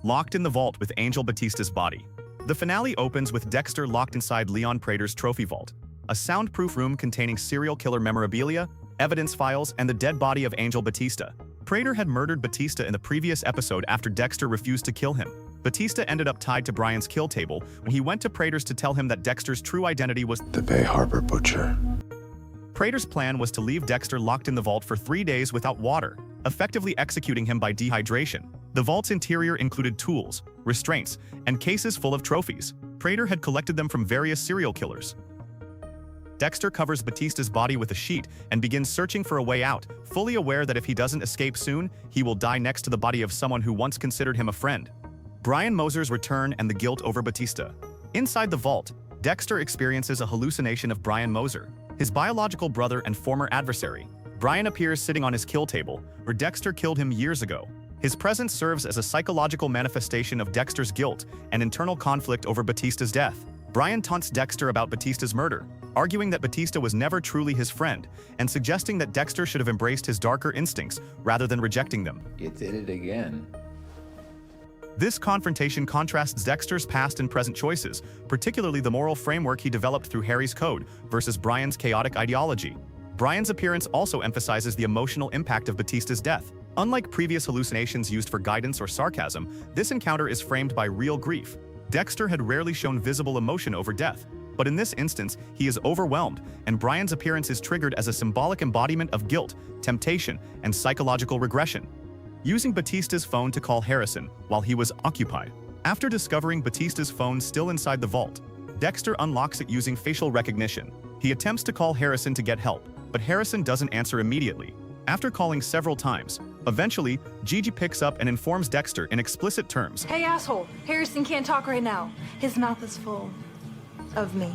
locked in the vault with Angel Batista's body. The finale opens with Dexter locked inside Leon Prater's trophy vault, a soundproof room containing serial killer memorabilia, evidence files, and the dead body of Angel Batista. Prater had murdered Batista in the previous episode after Dexter refused to kill him. Batista ended up tied to Brian's kill table when he went to Prater's to tell him that Dexter's true identity was the Bay Harbor Butcher. Prater's plan was to leave Dexter locked in the vault for 3 days without water, effectively executing him by dehydration. The vault's interior included tools, restraints, and cases full of trophies. Prater had collected them from various serial killers. Dexter covers Batista's body with a sheet and begins searching for a way out, fully aware that if he doesn't escape soon, he will die next to the body of someone who once considered him a friend. Brian Moser's return and the guilt over Batista. Inside the vault, Dexter experiences a hallucination of Brian Moser, his biological brother and former adversary. Brian appears sitting on his kill table, where Dexter killed him years ago. His presence serves as a psychological manifestation of Dexter's guilt and internal conflict over Batista's death. Brian taunts Dexter about Batista's murder, arguing that Batista was never truly his friend, and suggesting that Dexter should have embraced his darker instincts rather than rejecting them. You did it again. This confrontation contrasts Dexter's past and present choices, particularly the moral framework he developed through Harry's code versus Brian's chaotic ideology. Brian's appearance also emphasizes the emotional impact of Batista's death. Unlike previous hallucinations used for guidance or sarcasm, this encounter is framed by real grief. Dexter had rarely shown visible emotion over death, but in this instance, he is overwhelmed, and Brian's appearance is triggered as a symbolic embodiment of guilt, temptation, and psychological regression. Using Batista's phone to call Harrison while he was occupied. After discovering Batista's phone still inside the vault, Dexter unlocks it using facial recognition. He attempts to call Harrison to get help, but Harrison doesn't answer immediately. After calling several times, eventually, Gigi picks up and informs Dexter in explicit terms. Hey, asshole, Harrison can't talk right now. His mouth is full of me.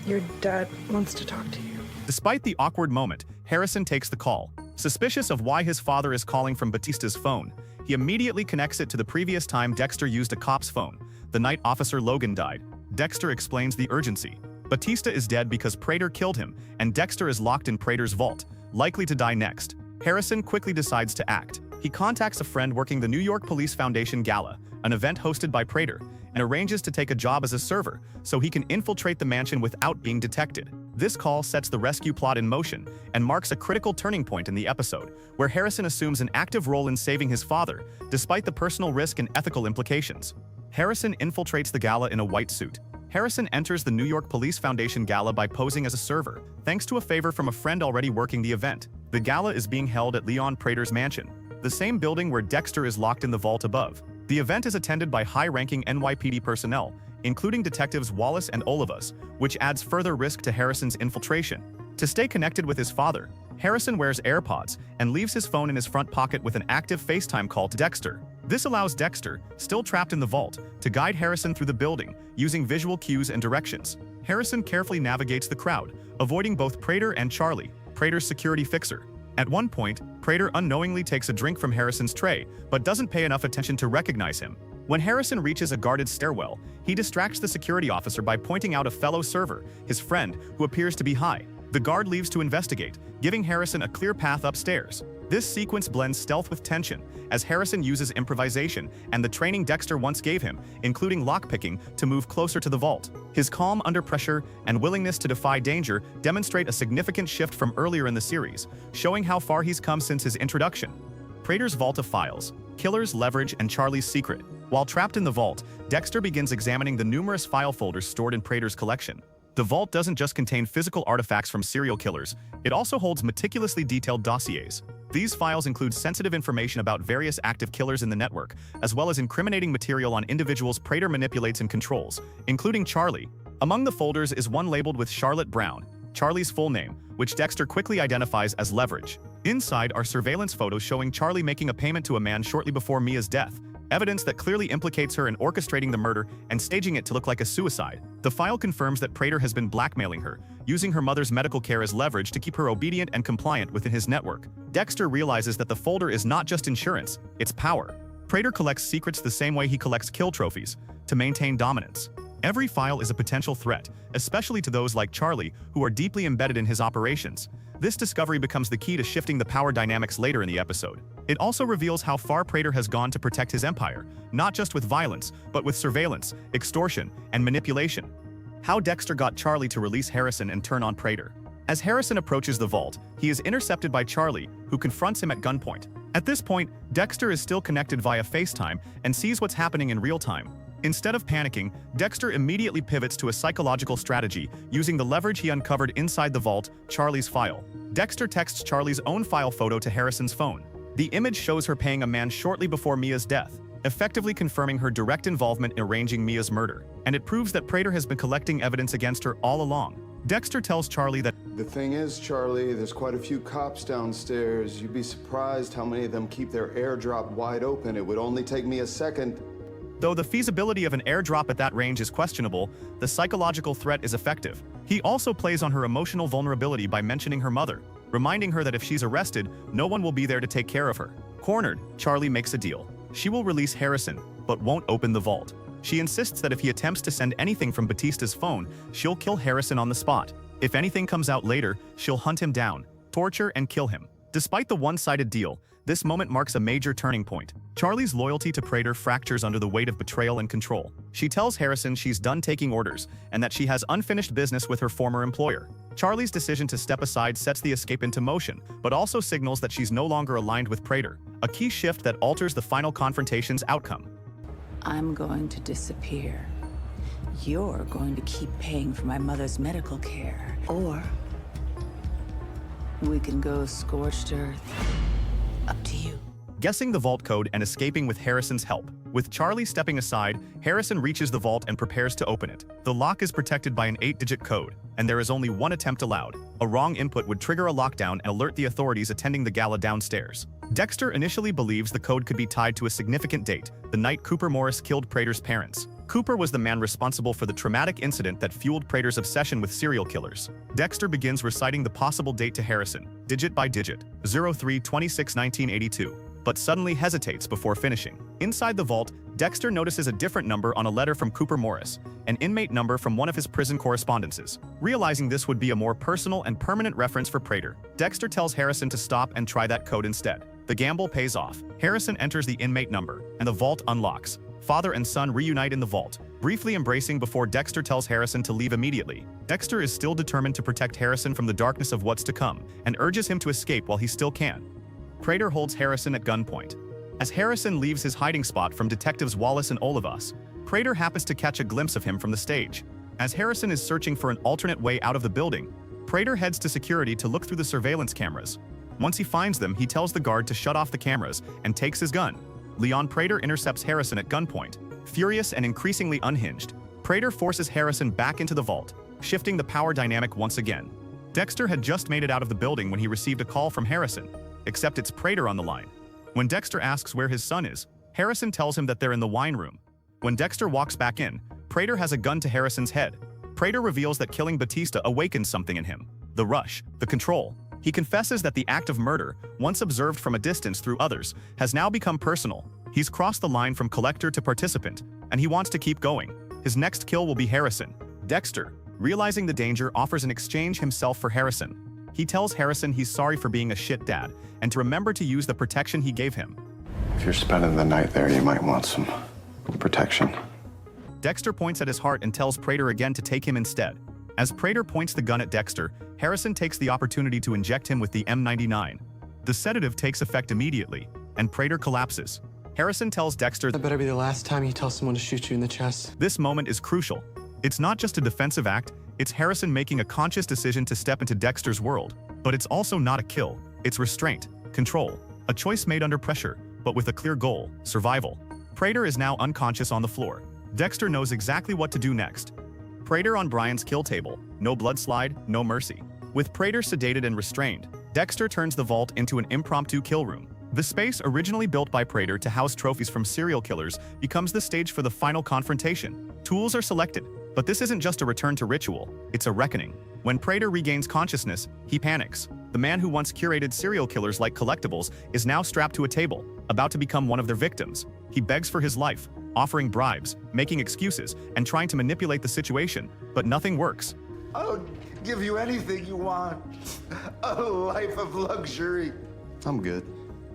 Your dad wants to talk to you. Despite the awkward moment, Harrison takes the call. Suspicious of why his father is calling from Batista's phone, he immediately connects it to the previous time Dexter used a cop's phone, the night Officer Logan died. Dexter explains the urgency. Batista is dead because Prater killed him, and Dexter is locked in Prater's vault, likely to die next. Harrison quickly decides to act. He contacts a friend working the New York Police Foundation Gala, an event hosted by Prater, and arranges to take a job as a server so he can infiltrate the mansion without being detected. This call sets the rescue plot in motion and marks a critical turning point in the episode, where Harrison assumes an active role in saving his father, despite the personal risk and ethical implications. Harrison infiltrates the gala in a white suit. Harrison enters the New York Police Foundation Gala by posing as a server, thanks to a favor from a friend already working the event. The gala is being held at Leon Prater's mansion, the same building where Dexter is locked in the vault above. The event is attended by high-ranking NYPD personnel, including detectives Wallace and Olivas, which adds further risk to Harrison's infiltration. To stay connected with his father, Harrison wears AirPods and leaves his phone in his front pocket with an active FaceTime call to Dexter. This allows Dexter, still trapped in the vault, to guide Harrison through the building, using visual cues and directions. Harrison carefully navigates the crowd, avoiding both Prater and Charley, Prater's security fixer. At one point, Prater unknowingly takes a drink from Harrison's tray, but doesn't pay enough attention to recognize him. When Harrison reaches a guarded stairwell, he distracts the security officer by pointing out a fellow server, his friend, who appears to be high. The guard leaves to investigate, giving Harrison a clear path upstairs. This sequence blends stealth with tension, as Harrison uses improvisation and the training Dexter once gave him, including lockpicking, to move closer to the vault. His calm under pressure and willingness to defy danger demonstrate a significant shift from earlier in the series, showing how far he's come since his introduction. Prater's vault of files, Killer's leverage, and Charley's secret. While trapped in the vault, Dexter begins examining the numerous file folders stored in Prater's collection. The vault doesn't just contain physical artifacts from serial killers, it also holds meticulously detailed dossiers. These files include sensitive information about various active killers in the network, as well as incriminating material on individuals Prater manipulates and controls, including Charley. Among the folders is one labeled with Charlotte Brown, Charley's full name, which Dexter quickly identifies as leverage. Inside are surveillance photos showing Charley making a payment to a man shortly before Mia's death, evidence that clearly implicates her in orchestrating the murder and staging it to look like a suicide. The file confirms that Prater has been blackmailing her, using her mother's medical care as leverage to keep her obedient and compliant within his network. Dexter realizes that the folder is not just insurance, it's power. Prater collects secrets the same way he collects kill trophies, to maintain dominance. Every file is a potential threat, especially to those like Charley, who are deeply embedded in his operations. This discovery becomes the key to shifting the power dynamics later in the episode. It also reveals how far Prater has gone to protect his empire, not just with violence, but with surveillance, extortion, and manipulation. How Dexter got Charley to release Harrison and turn on Prater. As Harrison approaches the vault, he is intercepted by Charley, who confronts him at gunpoint. At this point, Dexter is still connected via FaceTime and sees what's happening in real time. Instead of panicking, Dexter immediately pivots to a psychological strategy, using the leverage he uncovered inside the vault, Charley's file. Dexter texts Charley's own file photo to Harrison's phone. The image shows her paying a man shortly before Mia's death, effectively confirming her direct involvement in arranging Mia's murder, and it proves that Prater has been collecting evidence against her all along. Dexter tells Charley that, "The thing is, Charley, there's quite a few cops downstairs. You'd be surprised how many of them keep their airdrop wide open. It would only take me a second." though the feasibility of an airdrop at that range is questionable, the psychological threat is effective. He also plays on her emotional vulnerability by mentioning her mother, reminding her that if she's arrested, no one will be there to take care of her. Cornered, Charley makes a deal. She will release Harrison, but won't open the vault. She insists that if he attempts to send anything from Batista's phone, she'll kill Harrison on the spot. If anything comes out later, she'll hunt him down, torture, and kill him. Despite the one-sided deal, this moment marks a major turning point. Charley's loyalty to Prater fractures under the weight of betrayal and control. She tells Harrison she's done taking orders and that she has unfinished business with her former employer. Charley's decision to step aside sets the escape into motion, but also signals that she's no longer aligned with Prater, a key shift that alters the final confrontation's outcome. I'm going to disappear. You're going to keep paying for my mother's medical care. Or we can go scorched earth. Up to you. Guessing the vault code and escaping with Harrison's help. With Charley stepping aside, Harrison reaches the vault and prepares to open it. The lock is protected by an 8-digit code, and there is only one attempt allowed. A wrong input would trigger a lockdown and alert the authorities attending the gala downstairs. Dexter initially believes the code could be tied to a significant date, the night Cooper Morris killed Prater's parents. Cooper was the man responsible for the traumatic incident that fueled Prater's obsession with serial killers. Dexter begins reciting the possible date to Harrison, digit by digit, 03/26/1982, but suddenly hesitates before finishing. Inside the vault, Dexter notices a different number on a letter from Cooper Morris, an inmate number from one of his prison correspondences. Realizing this would be a more personal and permanent reference for Prater, Dexter tells Harrison to stop and try that code instead. The gamble pays off. Harrison enters the inmate number, and the vault unlocks. Father and son reunite in the vault, briefly embracing before Dexter tells Harrison to leave immediately. Dexter is still determined to protect Harrison from the darkness of what's to come, and urges him to escape while he still can. Prater holds Harrison at gunpoint. As Harrison leaves his hiding spot from Detectives Wallace and Olivas, Prater happens to catch a glimpse of him from the stage. As Harrison is searching for an alternate way out of the building, Prater heads to security to look through the surveillance cameras. Once he finds them, he tells the guard to shut off the cameras and takes his gun. Leon Prater intercepts Harrison at gunpoint. Furious and increasingly unhinged, Prater forces Harrison back into the vault, shifting the power dynamic once again. Dexter had just made it out of the building when he received a call from Harrison, except it's Prater on the line. When Dexter asks where his son is, Harrison tells him that they're in the wine room. When Dexter walks back in, Prater has a gun to Harrison's head. Prater reveals that killing Batista awakens something in him. The rush, the control. He confesses that the act of murder, once observed from a distance through others, has now become personal. He's crossed the line from collector to participant, and he wants to keep going. His next kill will be Harrison. Dexter, realizing the danger, offers an exchange himself for Harrison. He tells Harrison he's sorry for being a shit dad, and to remember to use the protection he gave him. If you're spending the night there, you might want some protection. Dexter points at his heart and tells Prater again to take him instead. As Prater points the gun at Dexter, Harrison takes the opportunity to inject him with the M99. The sedative takes effect immediately, and Prater collapses. Harrison tells Dexter That better be the last time you tell someone to shoot you in the chest. this moment is crucial. It's not just a defensive act, it's Harrison making a conscious decision to step into Dexter's world. But it's also not a kill, it's restraint, control, a choice made under pressure, but with a clear goal, survival. Prater is now unconscious on the floor. Dexter knows exactly what to do next. Prater on Brian's kill table, no blood slide, no mercy. With Prater sedated and restrained, Dexter turns the vault into an impromptu kill room. The space originally built by Prater to house trophies from serial killers becomes the stage for the final confrontation. Tools are selected, but this isn't just a return to ritual, it's a reckoning. When Prater regains consciousness, he panics. The man who once curated serial killers like collectibles is now strapped to a table, about to become one of their victims. He begs for his life, offering bribes, making excuses, and trying to manipulate the situation, but nothing works. I'll give you anything you want. A life of luxury. I'm good.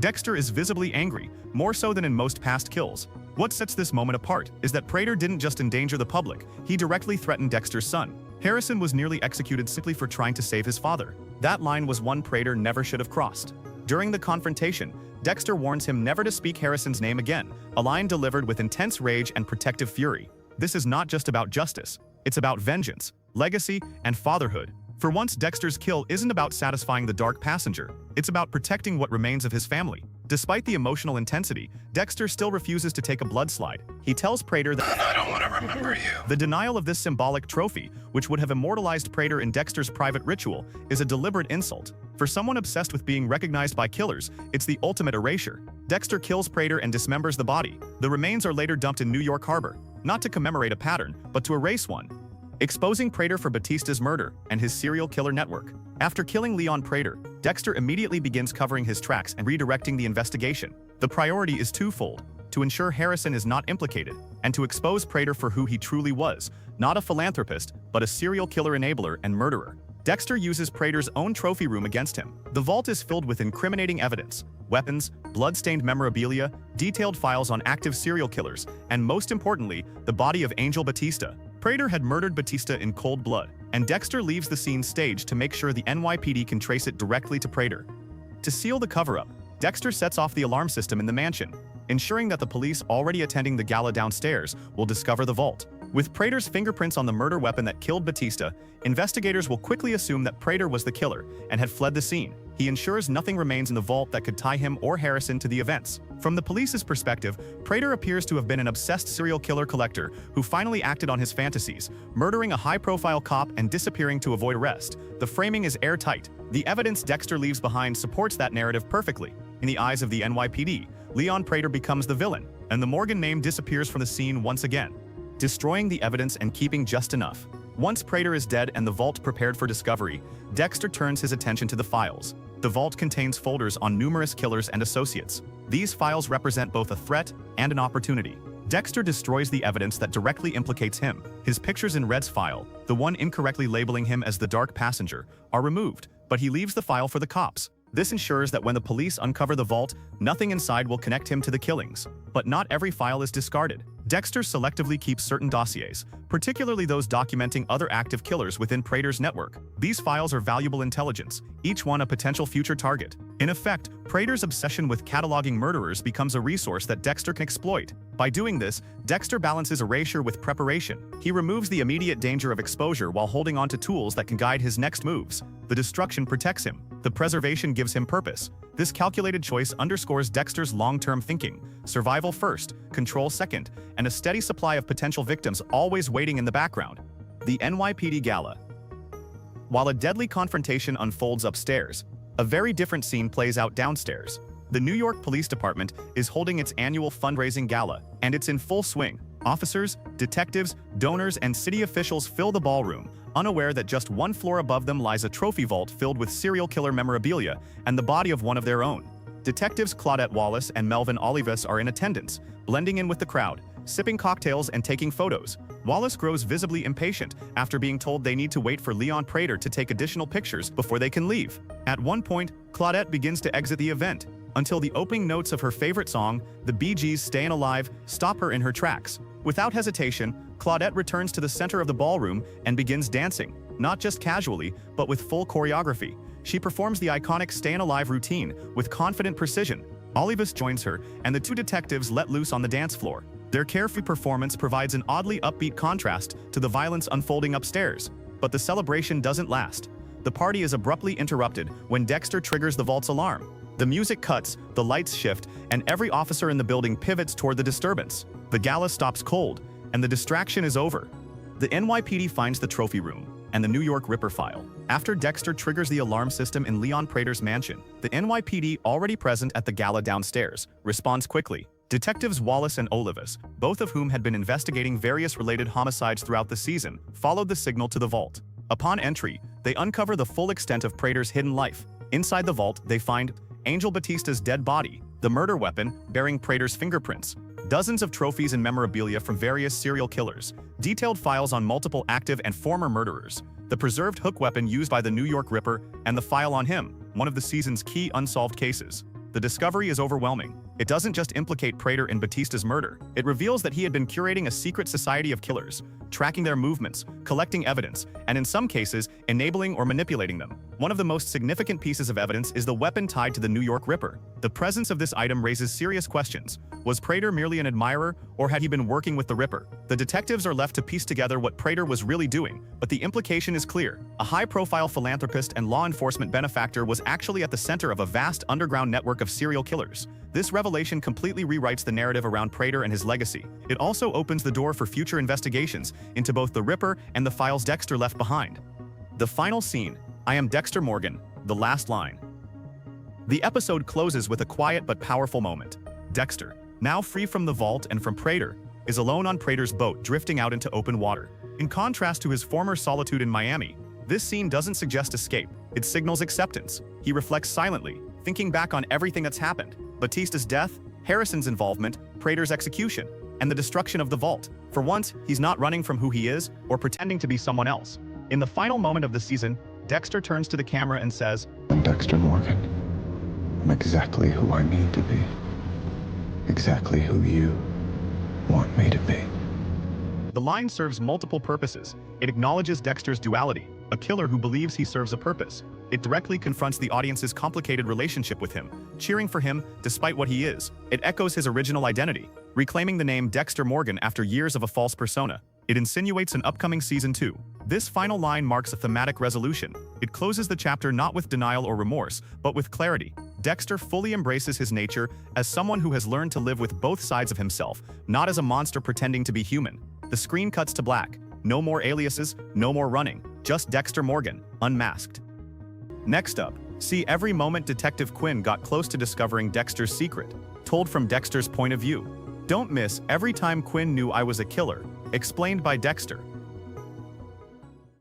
Dexter is visibly angry, more so than in most past kills. What sets this moment apart is that Prater didn't just endanger the public, he directly threatened Dexter's son. Harrison was nearly executed simply for trying to save his father. That line was one Prater never should have crossed. During the confrontation, Dexter warns him never to speak Harrison's name again, a line delivered with intense rage and protective fury. This is not just about justice, it's about vengeance, legacy, and fatherhood. For once, Dexter's kill isn't about satisfying the dark passenger, it's about protecting what remains of his family. Despite the emotional intensity, Dexter still refuses to take a blood slide. He tells Prater that I don't want to remember you. the denial of this symbolic trophy, which would have immortalized Prater in Dexter's private ritual, is a deliberate insult. For someone obsessed with being recognized by killers, it's the ultimate erasure. Dexter kills Prater and dismembers the body. The remains are later dumped in New York Harbor, not to commemorate a pattern, but to erase one, exposing Prater for Batista's murder and his serial killer network. After killing Leon Prater, Dexter immediately begins covering his tracks and redirecting the investigation. The priority is twofold: to ensure Harrison is not implicated, and to expose Prater for who he truly was, not a philanthropist, but a serial killer enabler and murderer. Dexter uses Prater's own trophy room against him. The vault is filled with incriminating evidence, weapons, blood-stained memorabilia, detailed files on active serial killers, and most importantly, the body of Angel Batista. Prater had murdered Batista in cold blood, and Dexter leaves the scene staged to make sure the NYPD can trace it directly to Prater. To seal the cover-up, Dexter sets off the alarm system in the mansion, ensuring that the police already attending the gala downstairs will discover the vault. With Prater's fingerprints on the murder weapon that killed Batista, investigators will quickly assume that Prater was the killer and had fled the scene. He ensures nothing remains in the vault that could tie him or Harrison to the events. From the police's perspective, Prater appears to have been an obsessed serial killer collector who finally acted on his fantasies, murdering a high-profile cop and disappearing to avoid arrest. The framing is airtight. The evidence Dexter leaves behind supports that narrative perfectly. In the eyes of the NYPD, Leon Prater becomes the villain, and the Morgan name disappears from the scene once again, destroying the evidence and keeping just enough. Once Prater is dead and the vault prepared for discovery, Dexter turns his attention to the files. The vault contains folders on numerous killers and associates. These files represent both a threat and an opportunity. Dexter destroys the evidence that directly implicates him. His pictures in Red's file, the one incorrectly labeling him as the dark passenger, are removed, but he leaves the file for the cops. This ensures that when the police uncover the vault, nothing inside will connect him to the killings. But not every file is discarded. Dexter selectively keeps certain dossiers, particularly those documenting other active killers within Prater's network. These files are valuable intelligence, each one a potential future target. In effect, Prater's obsession with cataloging murderers becomes a resource that Dexter can exploit. By doing this, Dexter balances erasure with preparation. He removes the immediate danger of exposure while holding on to tools that can guide his next moves. The destruction protects him. The preservation gives him purpose. This calculated choice underscores Dexter's long-term thinking: survival first, control second, and a steady supply of potential victims always waiting in the background. The NYPD Gala. While a deadly confrontation unfolds upstairs, a very different scene plays out downstairs. The New York Police Department is holding its annual fundraising gala, and it's in full swing. Officers, detectives, donors, and city officials fill the ballroom, unaware that just one floor above them lies a trophy vault filled with serial killer memorabilia and the body of one of their own. Detectives Claudette Wallace and Melvin Olivas are in attendance, blending in with the crowd, sipping cocktails and taking photos. Wallace grows visibly impatient after being told they need to wait for Leon Prater to take additional pictures before they can leave. At one point, Claudette begins to exit the event, until the opening notes of her favorite song, the Bee Gees' Stayin' Alive, stop her in her tracks. Without hesitation, Claudette returns to the center of the ballroom and begins dancing, not just casually, but with full choreography. She performs the iconic Stayin' Alive routine with confident precision. Olivas joins her, and the two detectives let loose on the dance floor. Their carefree performance provides an oddly upbeat contrast to the violence unfolding upstairs. But the celebration doesn't last. The party is abruptly interrupted when Dexter triggers the vault's alarm. The music cuts, the lights shift, and every officer in the building pivots toward the disturbance. The gala stops cold, and the distraction is over. The NYPD finds the trophy room and the New York Ripper file. After Dexter triggers the alarm system in Leon Prater's mansion, the NYPD, already present at the gala downstairs, responds quickly. Detectives Wallace and Olivas, both of whom had been investigating various related homicides throughout the season, followed the signal to the vault. Upon entry, they uncover the full extent of Prater's hidden life. Inside the vault, they find Angel Batista's dead body, the murder weapon bearing Prater's fingerprints, dozens of trophies and memorabilia from various serial killers, detailed files on multiple active and former murderers, the preserved hook weapon used by the New York Ripper, and the file on him, one of the season's key unsolved cases. The discovery is overwhelming. It doesn't just implicate Prater in Batista's murder. It reveals that he had been curating a secret society of killers, tracking their movements, collecting evidence, and in some cases, enabling or manipulating them. One of the most significant pieces of evidence is the weapon tied to the New York Ripper. The presence of this item raises serious questions. Was Prater merely an admirer, or had he been working with the Ripper? The detectives are left to piece together what Prater was really doing, but the implication is clear. A high-profile philanthropist and law enforcement benefactor was actually at the center of a vast underground network of serial killers. This revelation completely rewrites the narrative around Prater and his legacy. It also opens the door for future investigations into both the Ripper and the files Dexter left behind. The final scene. I am Dexter Morgan. The last line. The episode closes with a quiet but powerful moment. Dexter, now free from the vault and from Prater, is alone on Prater's boat drifting out into open water. In contrast to his former solitude in Miami, this scene doesn't suggest escape. It signals acceptance. He reflects silently, thinking back on everything that's happened. Batista's death, Harrison's involvement, Prater's execution, and the destruction of the vault. For once, he's not running from who he is or pretending to be someone else. In the final moment of the season, Dexter turns to the camera and says, I'm Dexter Morgan. I'm exactly who I need to be. Exactly who you want me to be. The line serves multiple purposes. It acknowledges Dexter's duality, a killer who believes he serves a purpose. It directly confronts the audience's complicated relationship with him, cheering for him despite what he is. It echoes his original identity, reclaiming the name Dexter Morgan after years of a false persona. It insinuates an upcoming season 2. This final line marks a thematic resolution. It closes the chapter not with denial or remorse, but with clarity. Dexter fully embraces his nature as someone who has learned to live with both sides of himself, not as a monster pretending to be human. The screen cuts to black. No more aliases, no more running. Just Dexter Morgan, unmasked. Next up, see every moment Detective Quinn got close to discovering Dexter's secret, told from Dexter's point of view. Don't miss Every Time Quinn Knew I Was a Killer, explained by Dexter.